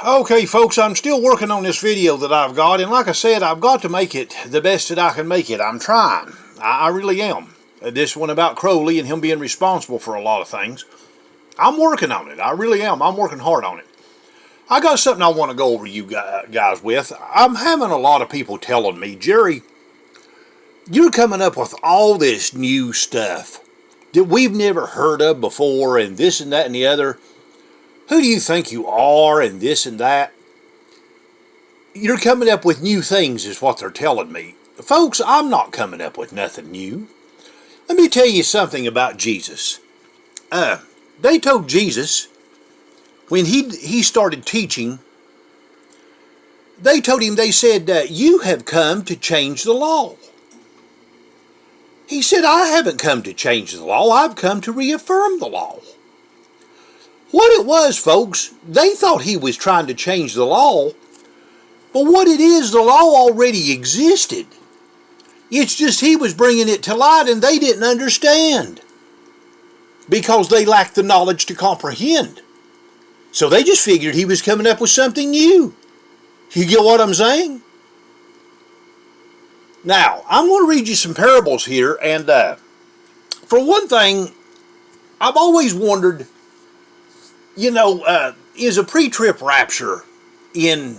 Okay, folks, I'm still working on this video that I've got, and like I said, I've got to make it the best that I can make it. I'm trying. I really am. This one about Crowley and him being responsible for a lot of things. I'm working on it. I really am. I'm working hard on it. I got something I want to go over you guys with. I'm having a lot of people telling me, Jerry, you're coming up with all this new stuff that we've never heard of before, and this and that and the other. Who do you think you are, and this and that? You're coming up with new things is what they're telling me. Folks, I'm not coming up with nothing new. Let me tell you something about Jesus. They told Jesus, when he started teaching, they told him, they said, you have come to change the law. He said, I haven't come to change the law. I've come to reaffirm the law. What it was, folks, they thought he was trying to change the law, but what it is, the law already existed. It's just he was bringing it to light and they didn't understand because they lacked the knowledge to comprehend. So they just figured he was coming up with something new. You get what I'm saying? Now, I'm going to read you some parables here, and for one thing, I've always wondered, is a pre-trip rapture in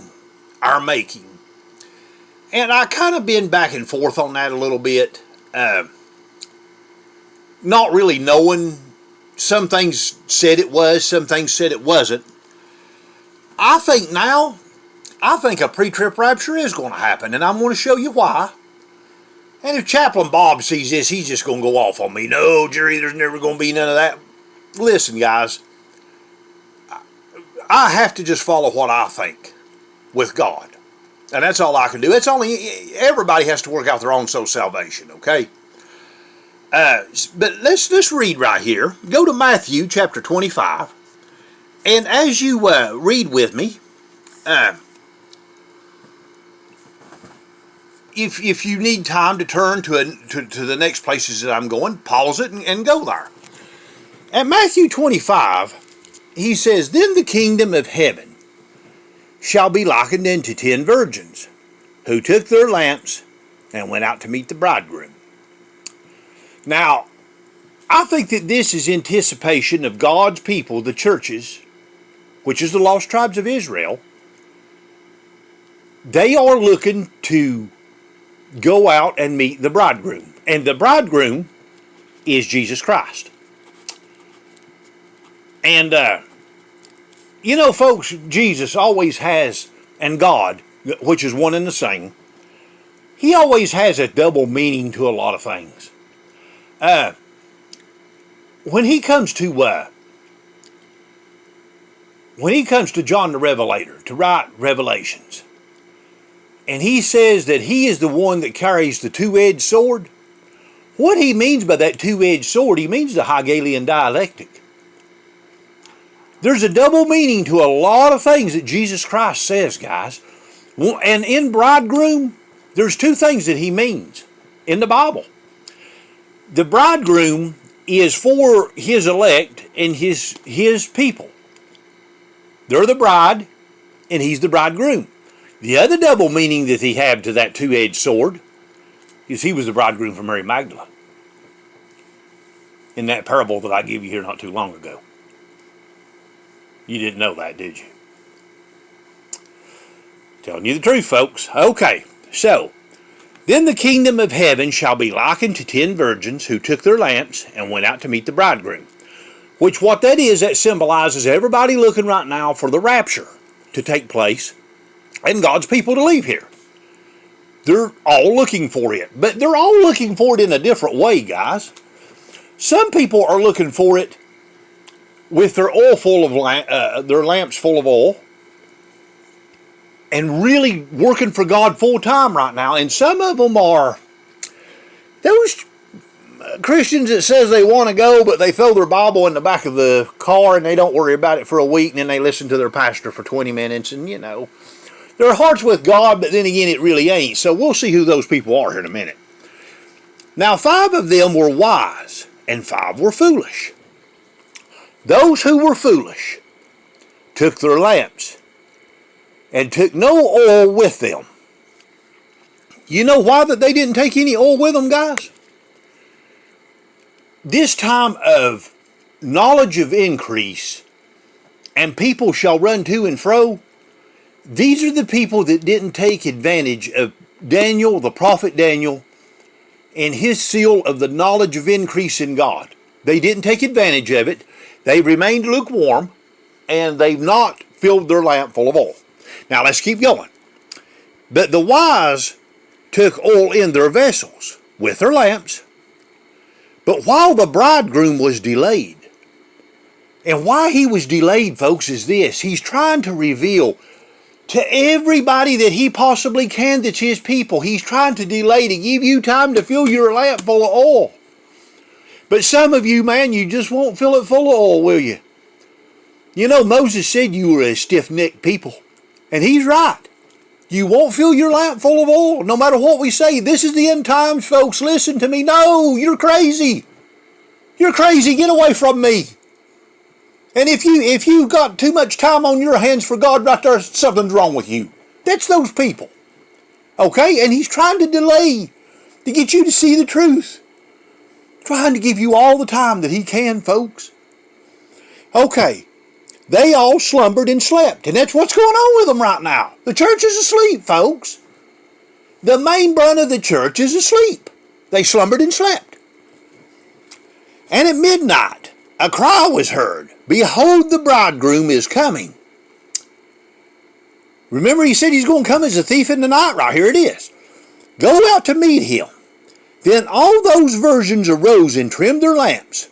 our making? And I kind of been back and forth on that a little bit, not really knowing. Some things said it was, some things said it wasn't. I think a pre-trip rapture is going to happen, and I'm going to show you why. And if Chaplain Bob sees this, he's just going to go off on me. No, Jerry, there's never going to be none of that. Listen, guys, I have to just follow what I think with God. And that's all I can do. Everybody has to work out their own soul salvation, okay? But let's read right here. Go to Matthew chapter 25. And as you read with me, if you need time to turn to the next places that I'm going, pause it and go there. At Matthew 25, he says, Then the kingdom of heaven shall be likened unto 10 virgins, who took their lamps and went out to meet the bridegroom. Now, I think that this is anticipation of God's people, the churches, which is the lost tribes of Israel. They are looking to go out and meet the bridegroom. And the bridegroom is Jesus Christ. And, folks, Jesus always has, and God, which is one and the same, he always has a double meaning to a lot of things. When he comes to John the Revelator to write Revelations, and he says that he is the one that carries the two-edged sword, what he means by that two-edged sword, he means the Hegelian dialectic. There's a double meaning to a lot of things that Jesus Christ says, guys. And in bridegroom, there's two things that he means in the Bible. The bridegroom is for his elect and his people. They're the bride, and he's the bridegroom. The other double meaning that he had to that two-edged sword is he was the bridegroom for Mary Magdalene in that parable that I gave you here not too long ago. You didn't know that, did you? Telling you the truth, folks. Okay, so, then the kingdom of heaven shall be likened to 10 virgins who took their lamps and went out to meet the bridegroom. Which what that is, that symbolizes everybody looking right now for the rapture to take place and God's people to leave here. They're all looking for it, but they're all looking for it in a different way, guys. Some people are looking for it with their oil full of their lamps full of oil, and really working for God full time right now. And some of them are those Christians that says they want to go, but they throw their Bible in the back of the car and they don't worry about it for a week, and then they listen to their pastor for 20 minutes, and their heart's with God, but then again it really ain't. So we'll see who those people are here in a minute. Now 5 of them were wise and 5 were foolish. Those who were foolish took their lamps and took no oil with them. You know why that they didn't take any oil with them, guys? This time of knowledge of increase, and people shall run to and fro, these are the people that didn't take advantage of Daniel, the prophet Daniel, and his seal of the knowledge of increase in God. They didn't take advantage of it. They remained lukewarm, and they've not filled their lamp full of oil. Now let's keep going. But the wise took oil in their vessels with their lamps. But while the bridegroom was delayed, and why he was delayed, folks, is this. He's trying to reveal to everybody that he possibly can that's his people. He's trying to delay to give you time to fill your lamp full of oil. But some of you, man, you just won't fill it full of oil, will you? You know, Moses said you were a stiff-necked people. And he's right. You won't fill your lamp full of oil, no matter what we say. This is the end times, folks. Listen to me. No, you're crazy. You're crazy. Get away from me. And if you got too much time on your hands for God right there, something's wrong with you. That's those people. Okay? And he's trying to delay to get you to see the truth. Trying to give you all the time that he can, folks. Okay. They all slumbered and slept. And that's what's going on with them right now. The church is asleep, folks. The main brunt of the church is asleep. They slumbered and slept. And at midnight, a cry was heard. Behold, the bridegroom is coming. Remember, he said he's going to come as a thief in the night. Right here it is. Go out to meet him. Then all those virgins arose and trimmed their lamps.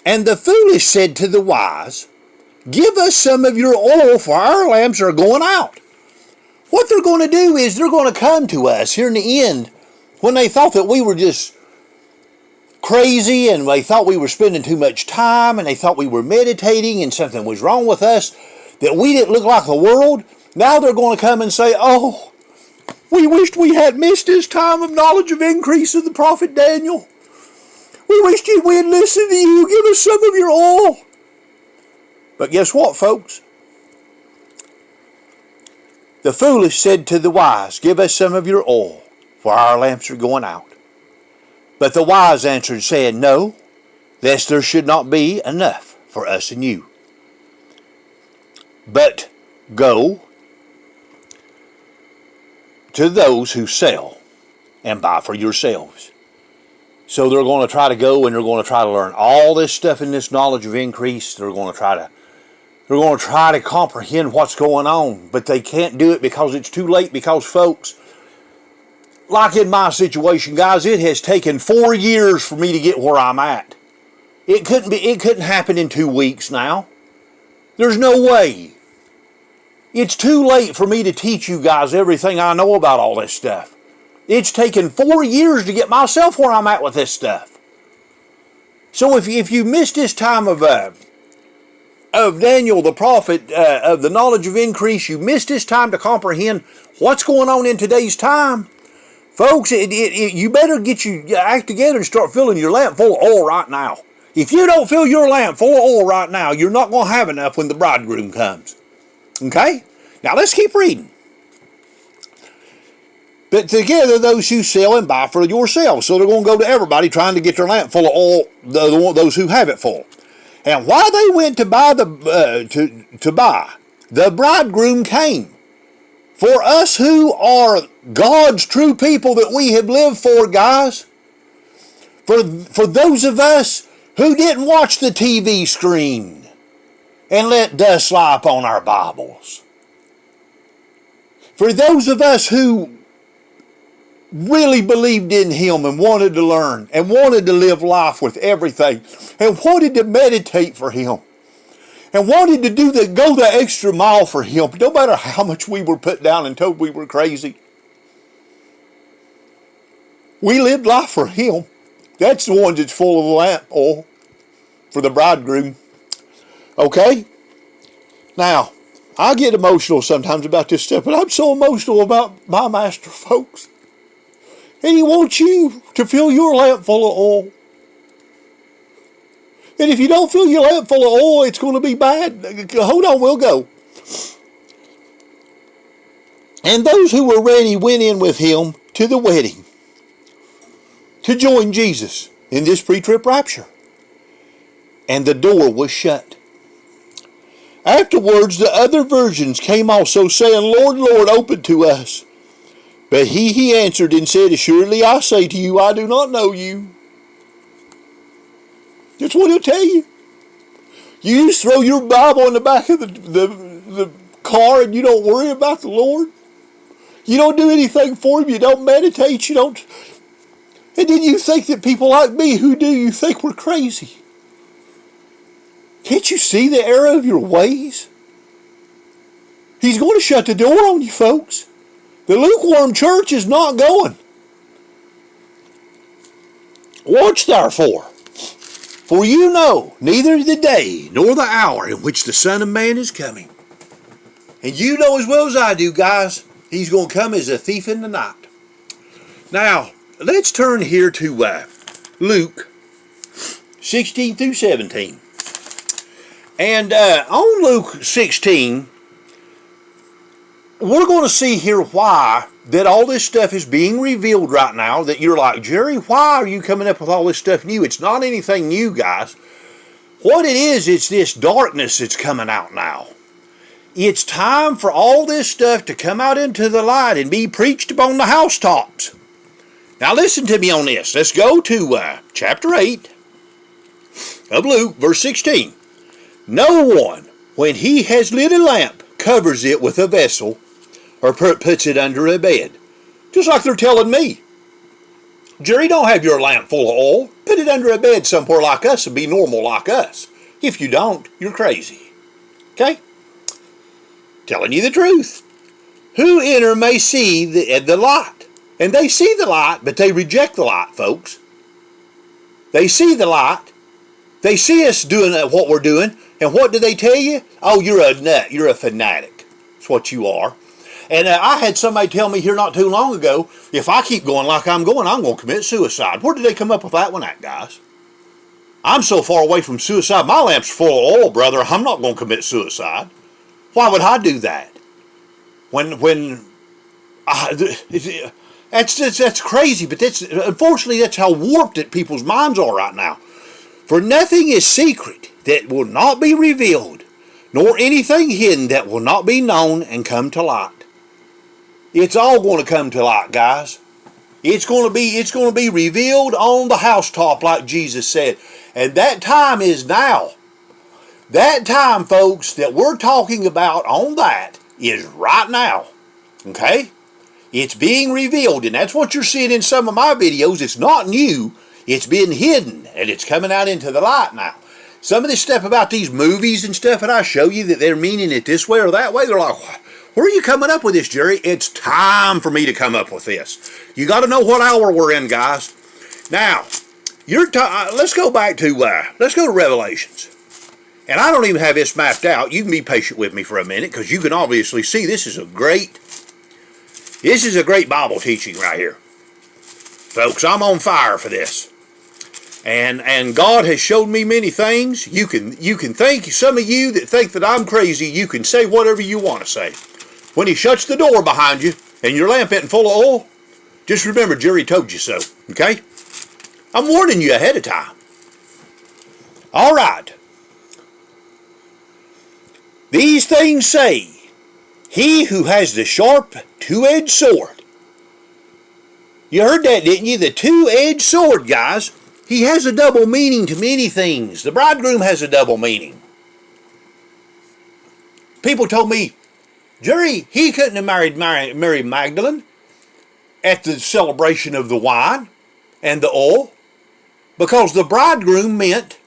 And the foolish said to the wise, give us some of your oil, for our lamps are going out. What they're going to do is they're going to come to us here in the end when they thought that we were just crazy and they thought we were spending too much time and they thought we were meditating and something was wrong with us, that we didn't look like the world. Now they're going to come and say, oh, we wished we had missed this time of knowledge of increase of the prophet Daniel. We wished we had listened to you. Give us some of your oil. But guess what, folks? The foolish said to the wise, give us some of your oil, for our lamps are going out. But the wise answered, saying, no, lest there should not be enough for us and you. But go to those who sell and buy for yourselves. So they're going to try to go and they're going to try to learn all this stuff in this knowledge of increase. They're going to try to comprehend what's going on, but they can't do it because it's too late. Because, folks, like in my situation, guys, it has taken 4 years for me to get where I'm at. It couldn't happen in 2 weeks now. There's no way. It's too late for me to teach you guys everything I know about all this stuff. It's taken 4 years to get myself where I'm at with this stuff. So if you missed this time of Daniel the prophet, of the knowledge of increase, you missed this time to comprehend what's going on in today's time, folks, you better get your act together and start filling your lamp full of oil right now. If you don't fill your lamp full of oil right now, you're not going to have enough when the bridegroom comes. Okay? Now let's keep reading. But together those who sell and buy for yourselves. So they're going to go to everybody trying to get their lamp full of oil, those who have it full. And while they went to buy, the bridegroom came. For us who are God's true people that we have lived for, guys, for those of us who didn't watch the TV screen and let dust lie upon our Bibles, for those of us who really believed in Him and wanted to learn and wanted to live life with everything and wanted to meditate for Him and wanted to go the extra mile for Him, no matter how much we were put down and told we were crazy. We lived life for Him. That's the one that's full of lamp oil for the bridegroom. Okay? Now, I get emotional sometimes about this stuff, but I'm so emotional about my master, folks. And He wants you to fill your lamp full of oil. And if you don't fill your lamp full of oil, it's going to be bad. Hold on, we'll go. And those who were ready went in with him to the wedding to join Jesus in this pre-trib rapture. And the door was shut. Afterwards the other virgins came also, saying, Lord, Lord, open to us. But he answered and said, Assuredly I say to you, I do not know you. That's what he'll tell you. You just throw your Bible in the back of the car and you don't worry about the Lord. You don't do anything for him. You don't meditate. You don't. And then you think that people like me who do, you think we're crazy. Can't you see the error of your ways? He's going to shut the door on you, folks. The lukewarm church is not going. Watch therefore, for you know neither the day nor the hour in which the Son of Man is coming. And you know as well as I do, guys, he's going to come as a thief in the night. Now, let's turn here to Luke 16 through 17. And on Luke 16, we're going to see here why that all this stuff is being revealed right now, that you're like, Jerry, why are you coming up with all this stuff new? It's not anything new, guys. What it is, it's this darkness that's coming out now. It's time for all this stuff to come out into the light and be preached upon the housetops. Now listen to me on this. Let's go to chapter 8 of Luke, verse 16. No one, when he has lit a lamp, covers it with a vessel or puts it under a bed. Just like they're telling me. Jerry, don't have your lamp full of oil. Put it under a bed somewhere like us and be normal like us. If you don't, you're crazy. Okay? Telling you the truth. Who enter may see the light. And they see the light, but they reject the light, folks. They see the light. They see us doing what we're doing. And what do they tell you? Oh, you're a nut. You're a fanatic. That's what you are. And I had somebody tell me here not too long ago, if I keep going like I'm going to commit suicide. Where did they come up with that one at, guys? I'm so far away from suicide. My lamp's full of oil, brother. I'm not going to commit suicide. Why would I do that? That's crazy, but unfortunately that's how warped that people's minds are right now. For nothing is secret that will not be revealed, nor anything hidden that will not be known and come to light. It's all going to come to light, guys. It's going to be revealed on the housetop, like Jesus said. And that time is now. That time, folks, that we're talking about on that is right now. Okay? It's being revealed, and that's what you're seeing in some of my videos. It's not new. It's been hidden, and it's coming out into the light now. Some of this stuff about these movies and stuff that I show you that they're meaning it this way or that way, they're like, where are you coming up with this, Jerry? It's time for me to come up with this. You got to know what hour we're in, guys. Now, let's go back to Revelations. And I don't even have this mapped out. You can be patient with me for a minute because you can obviously see this is a great Bible teaching right here. Folks, I'm on fire for this. And God has showed me many things. You can think, some of you that think that I'm crazy, you can say whatever you want to say. When he shuts the door behind you and your lamp isn't full of oil, just remember Jerry told you so, okay? I'm warning you ahead of time. All right. These things say, he who has the sharp two-edged sword. You heard that, didn't you? The two-edged sword, guys. He has a double meaning to many things. The bridegroom has a double meaning. People told me, Jerry, he couldn't have married Mary Magdalene at the celebration of the wine and the oil because the bridegroom meant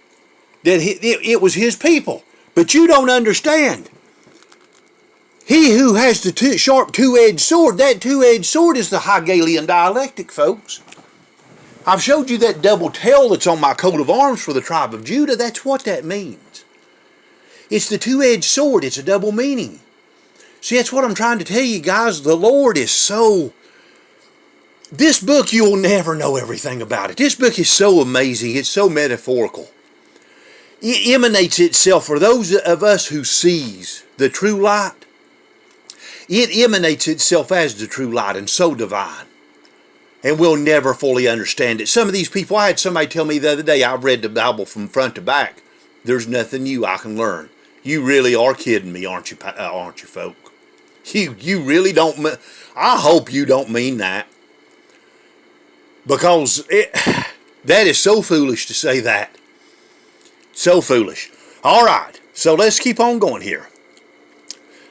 that it was his people. But you don't understand. He who has the sharp two-edged sword, that two-edged sword is the Hegelian dialectic, folks. I've showed you that double tail that's on my coat of arms for the tribe of Judah. That's what that means. It's the two-edged sword. It's a double meaning. See, that's what I'm trying to tell you, guys. The Lord is so... This book, you'll never know everything about it. This book is so amazing. It's so metaphorical. It emanates itself for those of us who sees the true light. It emanates itself as the true light and so divine. And we'll never fully understand it. Some of these people, I had somebody tell me the other day, I've read the Bible from front to back. There's nothing new I can learn. You really are kidding me, aren't you, folk? You really don't. I hope you don't mean that. Because that is so foolish to say that. So foolish. All right, so let's keep on going here.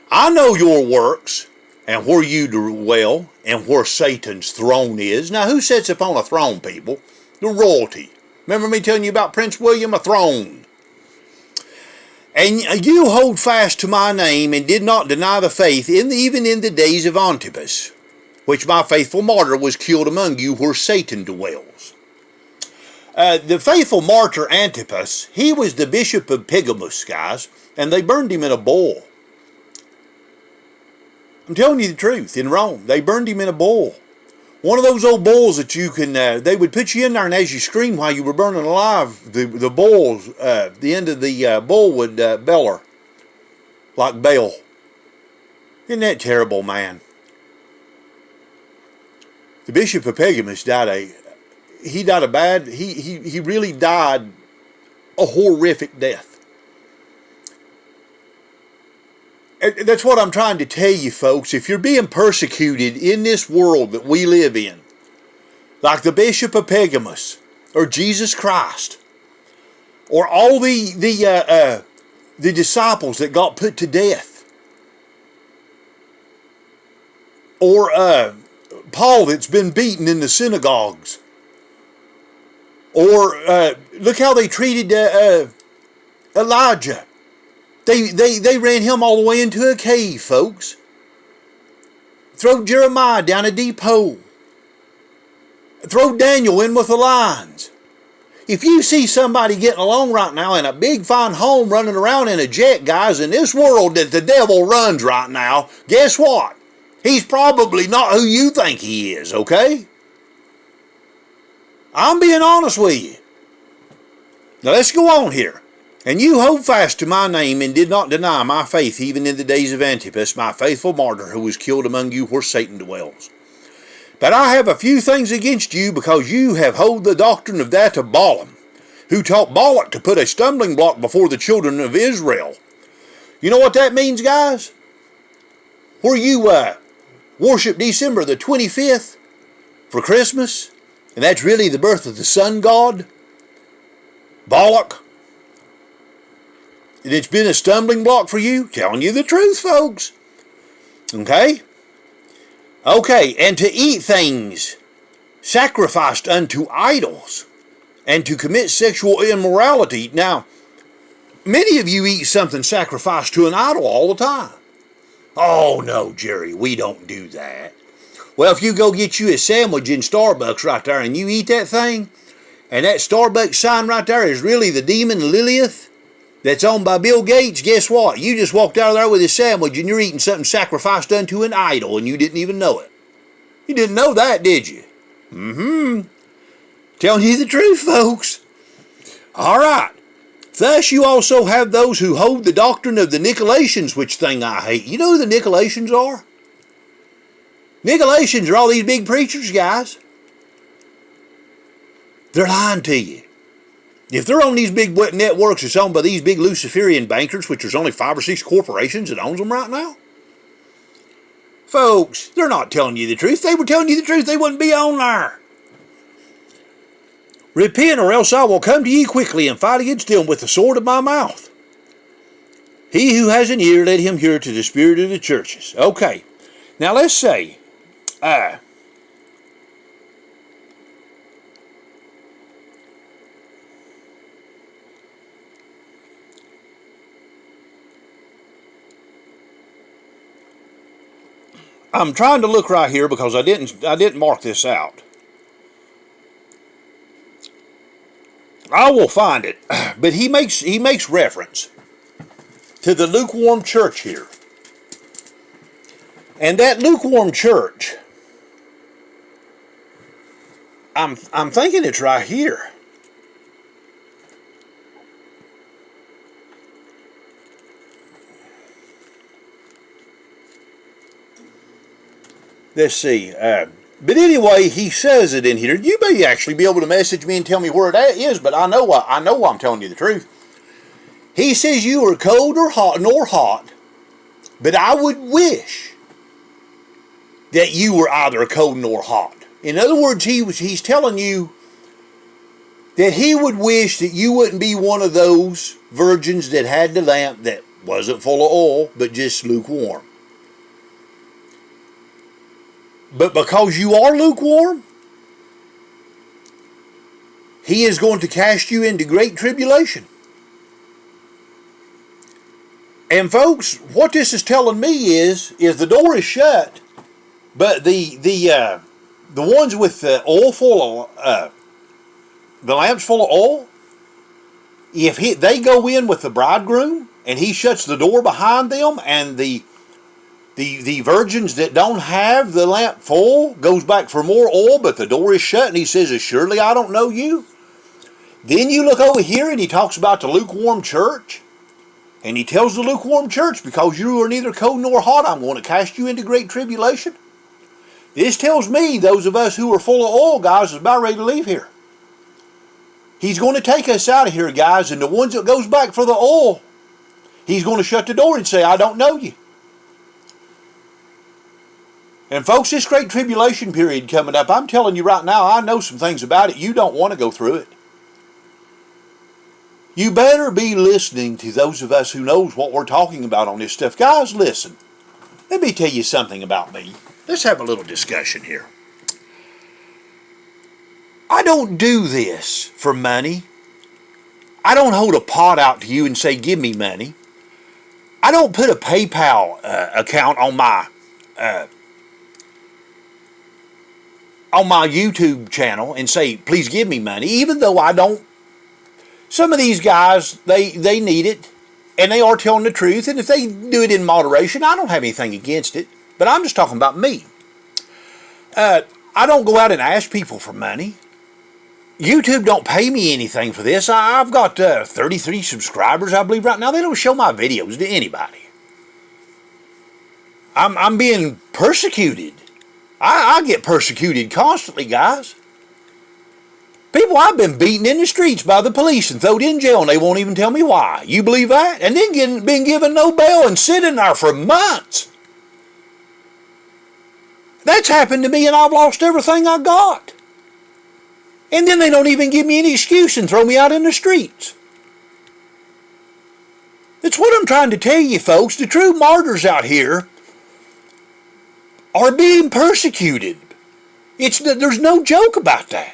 I know your works and where you dwell and where Satan's throne is. Now, who sits upon a throne, people? The royalty. Remember me telling you about Prince William, a throne? And you hold fast to my name and did not deny the faith, even in the days of Antipas, which my faithful martyr was killed among you where Satan dwells. The faithful martyr Antipas, he was the bishop of Pergamos, guys, and they burned him in a bowl. I'm telling you the truth, in Rome, they burned him in a bowl. One of those old bowls that you can, they would put you in there, and as you screamed while you were burning alive, the bowls, the end of the bowl would beller, like bell. Isn't that terrible, man? The bishop of Pergamos died he really died a horrific death. That's what I'm trying to tell you, folks. If you're being persecuted in this world that we live in, like the Bishop of Pergamos, or Jesus Christ, or all the disciples that got put to death, or Paul that's been beaten in the synagogues, or look how they treated Elijah. They ran him all the way into a cave, folks. Throw Jeremiah down a deep hole. Throw Daniel in with the lions. If you see somebody getting along right now in a big fine home running around in a jet, guys, in this world that the devil runs right now, guess what? He's probably not who you think he is, okay? I'm being honest with you. Now let's go on here. And you hold fast to my name and did not deny my faith even in the days of Antipas, my faithful martyr who was killed among you where Satan dwells. But I have a few things against you because you have hold the doctrine of that of Balaam, who taught Balak to put a stumbling block before the children of Israel. You know what that means, guys? Where you worship December the 25th for Christmas, and that's really the birth of the sun god, Balak. And it's been a stumbling block for you? Telling you the truth, folks. Okay? Okay, and to eat things sacrificed unto idols, and to commit sexual immorality. Now, many of you eat something sacrificed to an idol all the time. Oh, no, Jerry, we don't do that. Well, if you go get you a sandwich in Starbucks right there, and you eat that thing, and that Starbucks sign right there is really the demon Lilith, that's owned by Bill Gates, guess what? You just walked out of there with a sandwich and you're eating something sacrificed unto an idol and you didn't even know it. You didn't know that, did you? Telling you the truth, folks. All right. Thus you also have those who hold the doctrine of the Nicolaitans, which thing I hate. You know who the Nicolaitans are? Nicolaitans are all these big preachers, guys. They're lying to you. If they're on these big networks that's owned by these big Luciferian bankers, which there's only 5 or 6 corporations that owns them right now, folks, they're not telling you the truth. If they were telling you the truth, they wouldn't be on there. Repent, or else I will come to ye quickly and fight against them with the sword of my mouth. He who has an ear, let him hear to the spirit of the churches. Okay, now let's say, I'm trying to look right here because I didn't mark this out. I will find it, but he makes reference to the lukewarm church here, and that lukewarm church, I'm thinking it's right here. let's see. But anyway, he says it in here. You may actually be able to message me and tell me where it is, but I know I'm telling you the truth. He says you are cold or hot, nor hot, but I would wish that you were either cold nor hot. In other words, he's telling you that he would wish that you wouldn't be one of those virgins that had the lamp that wasn't full of oil, but just lukewarm. But because you are lukewarm, he is going to cast you into great tribulation. And folks, what this is telling me is the door is shut, but the ones with the oil full of the lamps full of oil, if they go in with the bridegroom and he shuts the door behind them, and the virgins that don't have the lamp full goes back for more oil, but the door is shut, and he says, "As surely I don't know you." Then you look over here and he talks about the lukewarm church. And he tells the lukewarm church, because you are neither cold nor hot, I'm going to cast you into great tribulation. This tells me those of us who are full of oil, guys, is about ready to leave here. He's going to take us out of here, guys, and the ones that goes back for the oil, he's going to shut the door and say, "I don't know you." And folks, this great tribulation period coming up, I'm telling you right now, I know some things about it. You don't want to go through it. You better be listening to those of us who knows what we're talking about on this stuff. Guys, listen. Let me tell you something about me. Let's have a little discussion here. I don't do this for money. I don't hold a pot out to you and say, "Give me money." I don't put a PayPal account on my YouTube channel and say, "Please give me money," even though I don't. Some of these guys, they need it, and they are telling the truth, and if they do it in moderation, I don't have anything against it, but I'm just talking about me. I don't go out and ask people for money. YouTube don't pay me anything for this. I've got 33 subscribers, I believe, right now. They don't show my videos to anybody. I'm being persecuted. I get persecuted constantly, guys. People, I've been beaten in the streets by the police and thrown in jail, and they won't even tell me why. You believe that? And then been given no bail and sitting there for months. That's happened to me, and I've lost everything I got. And then they don't even give me any excuse and throw me out in the streets. That's what I'm trying to tell you, folks. The true martyrs out here are being persecuted. There's no joke about that.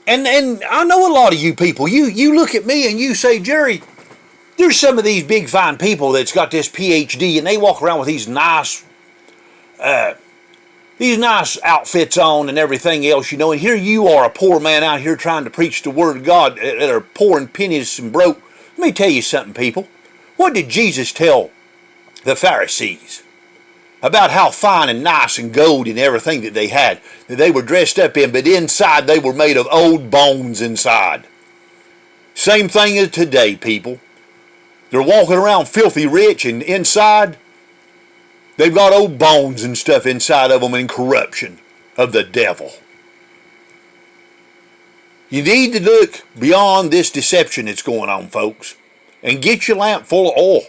And I know a lot of you people, you look at me and you say, "Jerry, there's some of these big fine people that's got this PhD and they walk around with these nice outfits on and everything else, and here you are, a poor man out here trying to preach the word of God that are poor and penniless and broke." Let me tell you something, people. What did Jesus tell the Pharisees about how fine and nice and gold and everything that they had, that they were dressed up in, but inside they were made of old bones inside? Same thing as today, people. They're walking around filthy rich, and inside they've got old bones and stuff inside of them, and corruption of the devil. You need to look beyond this deception that's going on, folks, and get your lamp full of oil.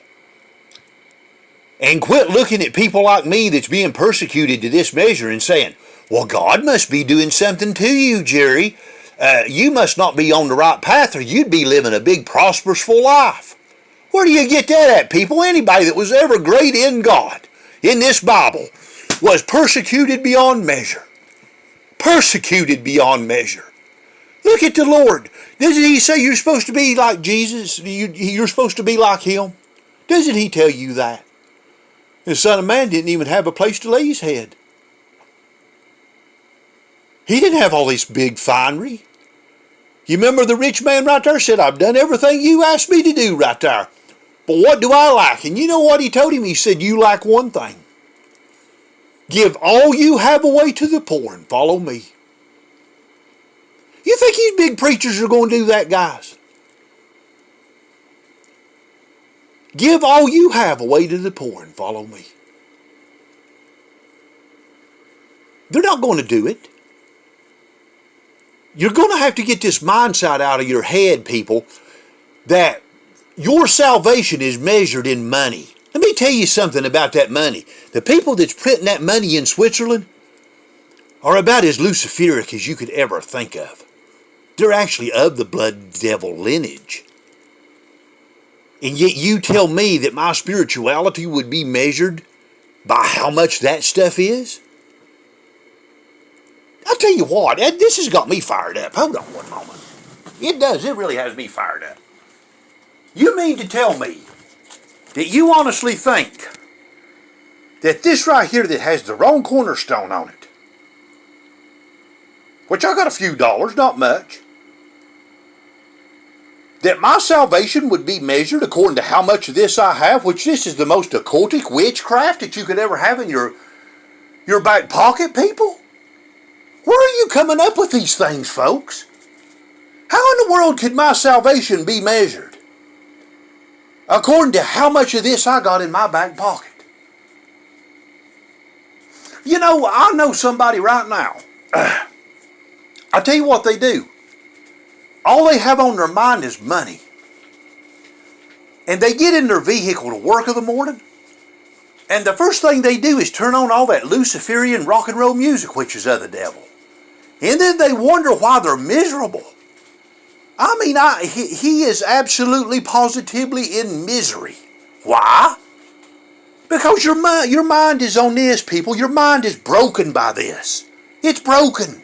And quit looking at people like me that's being persecuted to this measure and saying, "Well, God must be doing something to you, Jerry. You must not be on the right path, or you'd be living a big, prosperous, full life." Where do you get that at, people? Anybody that was ever great in God, in this Bible, was persecuted beyond measure. Persecuted beyond measure. Look at the Lord. Doesn't he say you're supposed to be like Jesus? You're supposed to be like him? Doesn't he tell you that? The Son of Man didn't even have a place to lay his head. He didn't have all this big finery. You remember the rich man right there said, "I've done everything you asked me to do right there. But what do I lack?" And you know what he told him? He said, "You lack one thing. Give all you have away to the poor and follow me." You think these big preachers are going to do that, guys? Give all you have away to the poor and follow me. They're not going to do it. You're going to have to get this mindset out of your head, people, that your salvation is measured in money. Let me tell you something about that money. The people that's printing that money in Switzerland are about as luciferic as you could ever think of. They're actually of the blood devil lineage. And yet you tell me that my spirituality would be measured by how much that stuff is? I'll tell you what, this has got me fired up. Hold on one moment. It does. It really has me fired up. You mean to tell me that you honestly think that this right here that has the wrong cornerstone on it, which I got a few dollars, not much, that my salvation would be measured according to how much of this I have, which this is the most occultic witchcraft that you could ever have in your back pocket, people? Where are you coming up with these things, folks? How in the world could my salvation be measured according to how much of this I got in my back pocket? You know, I know somebody right now. I tell you what they do. All they have on their mind is money. And they get in their vehicle to work in the morning, and the first thing they do is turn on all that Luciferian rock and roll music, which is of the devil. And then they wonder why they're miserable. I mean, he is absolutely positively in misery. Why? Because your mind is on this, people. Your mind is broken by this. It's broken.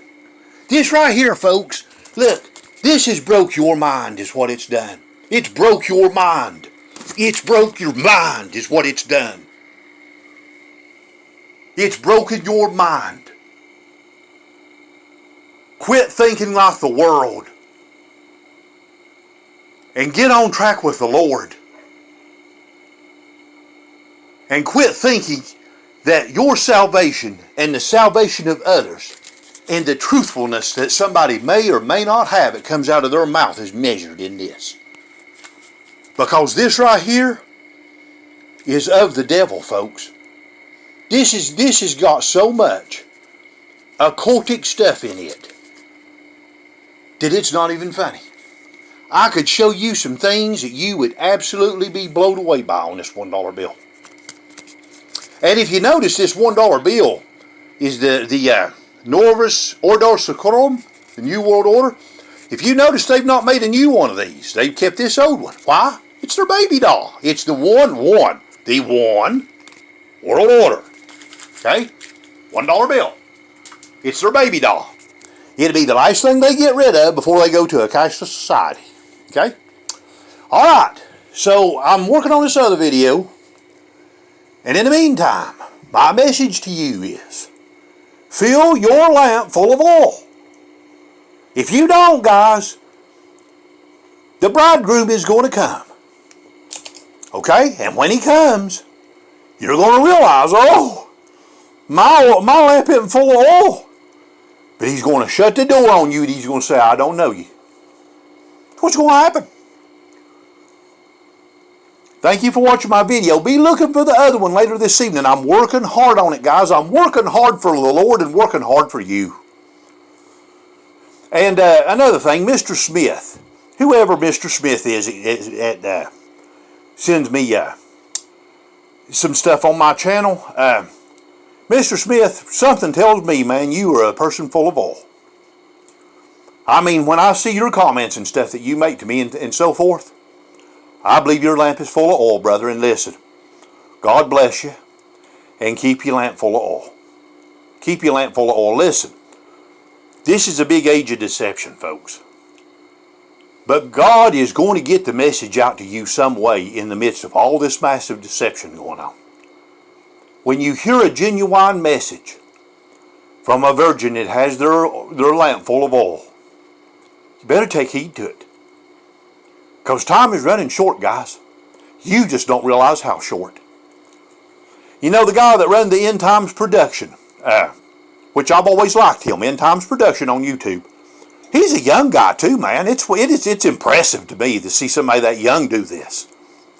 This right here, folks, look, this has broke your mind is what it's done. It's broke your mind. It's broke your mind is what it's done. It's broken your mind. Quit thinking like the world and get on track with the Lord. And quit thinking that your salvation and the salvation of others and the truthfulness that somebody may or may not have, it comes out of their mouth, is measured in this. Because this right here is of the devil, folks. This has got so much occultic stuff in it that it's not even funny. I could show you some things that you would absolutely be blown away by on this $1 bill. And if you notice, this $1 bill is the Norvis Ordo Seclorum, the New World Order. If you notice, they've not made a new one of these. They've kept this old one. Why? It's their baby doll. It's the one World Order. Okay? $1 bill. It's their baby doll. It'll be the last thing they get rid of before they go to a cashless society. Okay? Alright. So, I'm working on this other video. And in the meantime, my message to you is, fill your lamp full of oil. If you don't, guys, the bridegroom is going to come. Okay? And when he comes, you're going to realize, oh, my lamp isn't full of oil. But he's going to shut the door on you and he's going to say, I don't know you. What's going to happen? Thank you for watching my video. Be looking for the other one later this evening. I'm working hard on it, guys. I'm working hard for the Lord and working hard for you. And another thing, Mr. Smith, whoever Mr. Smith is, sends me some stuff on my channel. Mr. Smith, something tells me, man, you are a person full of oil. I mean, when I see your comments and stuff that you make to me and so forth, I believe your lamp is full of oil, brother. And listen, God bless you and keep your lamp full of oil. Keep your lamp full of oil. Listen, this is a big age of deception, folks. But God is going to get the message out to you some way in the midst of all this massive deception going on. When you hear a genuine message from a virgin that has their lamp full of oil, you better take heed to it. Because time is running short, guys. You just don't realize how short. You know, the guy that runs the End Times Production, which I've always liked him, End Times Production on YouTube. He's a young guy too, man. It's impressive to me to see somebody that young do this.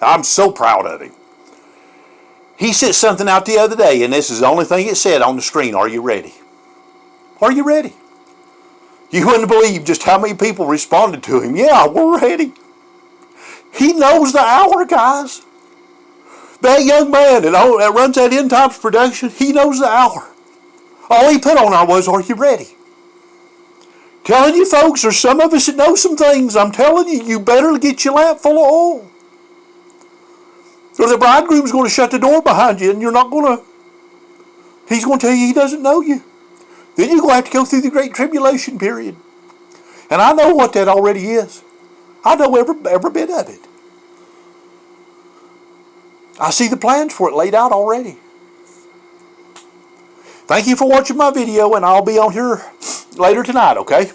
I'm so proud of him. He said something out the other day, and this is the only thing it said on the screen. Are you ready? Are you ready? You wouldn't believe just how many people responded to him. Yeah, we're ready. He knows the hour, guys. That young man that runs that End Times production, he knows the hour. All he put on there was, are you ready? Telling you folks, there's some of us that know some things. I'm telling you, you better get your lamp full of oil. Or the bridegroom's going to shut the door behind you and you're not going to, he's going to tell you he doesn't know you. Then you're going to have to go through the great tribulation period. And I know what that already is. I know every bit of it. I see the plans for it laid out already. Thank you for watching my video, and I'll be on here later tonight, okay?